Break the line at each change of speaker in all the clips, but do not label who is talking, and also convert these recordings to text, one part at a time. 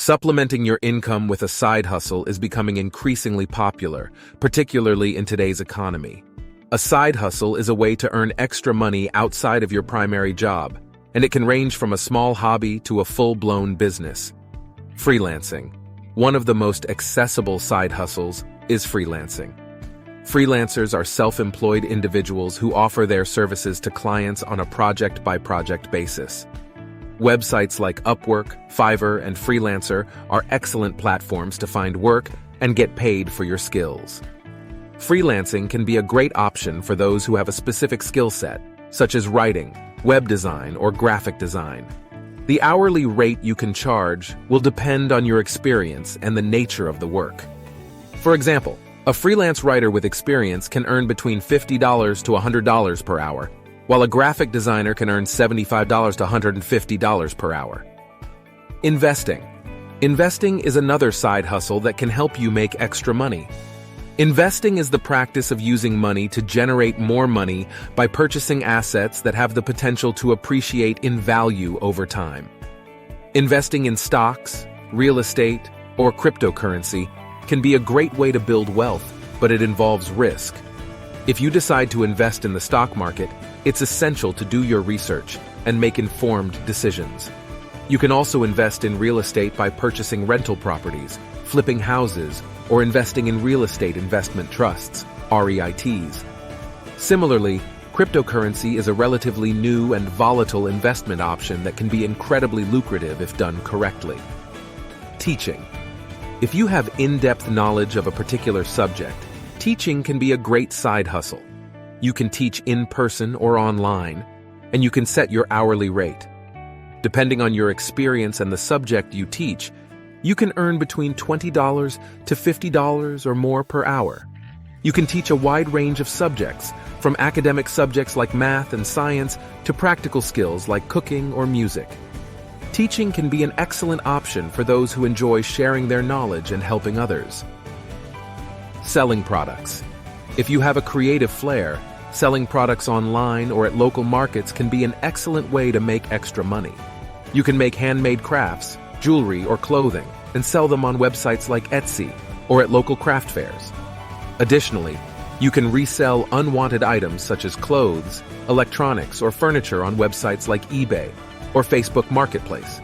Supplementing your income with a side hustle is becoming increasingly popular, particularly in today's economy. A side hustle is a way to earn extra money outside of your primary job, and it can range from a small hobby to a full-blown business. Freelancing. One of the most accessible side hustles is freelancing. Freelancers are self-employed individuals who offer their services to clients on a project-by-project basis. Websites like Upwork, Fiverr, and Freelancer are excellent platforms to find work and get paid for your skills. Freelancing can be a great option for those who have a specific skill set, such as writing, web design, or graphic design. The hourly rate you can charge will depend on your experience and the nature of the work. For example, a freelance writer with experience can earn between $50 to $100 per hour, while a graphic designer can earn $75 to $150 per hour. Investing. Investing is another side hustle that can help you make extra money. Investing is the practice of using money to generate more money by purchasing assets that have the potential to appreciate in value over time. Investing in stocks, real estate, or cryptocurrency can be a great way to build wealth, but it involves risk. If you decide to invest in the stock market, it's essential to do your research and make informed decisions. You can also invest in real estate by purchasing rental properties, flipping houses, or investing in real estate investment trusts, REITs. Similarly, cryptocurrency is a relatively new and volatile investment option that can be incredibly lucrative if done correctly. Teaching. If you have in-depth knowledge of a particular subject, teaching can be a great side hustle. You can teach in person or online, and you can set your hourly rate. Depending on your experience and the subject you teach, you can earn between $20 to $50 or more per hour. You can teach a wide range of subjects, from academic subjects like math and science to practical skills like cooking or music. Teaching can be an excellent option for those who enjoy sharing their knowledge and helping others. Selling products. If you have a creative flair, selling products online or at local markets can be an excellent way to make extra money. You can make handmade crafts, jewelry, or clothing and sell them on websites like Etsy or at local craft fairs. Additionally, you can resell unwanted items such as clothes, electronics, or furniture on websites like eBay or Facebook Marketplace.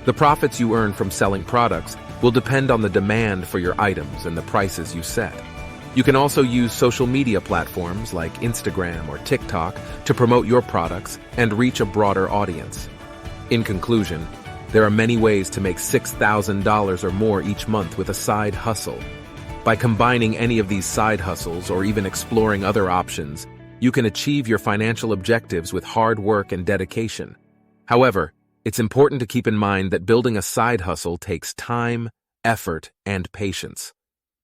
The profits you earn from selling products will depend on the demand for your items and the prices you set. You can also use social media platforms like Instagram or TikTok to promote your products and reach a broader audience. In conclusion, there are many ways to make $6,000 or more each month with a side hustle. By combining any of these side hustles or even exploring other options, you can achieve your financial objectives with hard work and dedication. However, it's important to keep in mind that building a side hustle takes time, effort, and patience.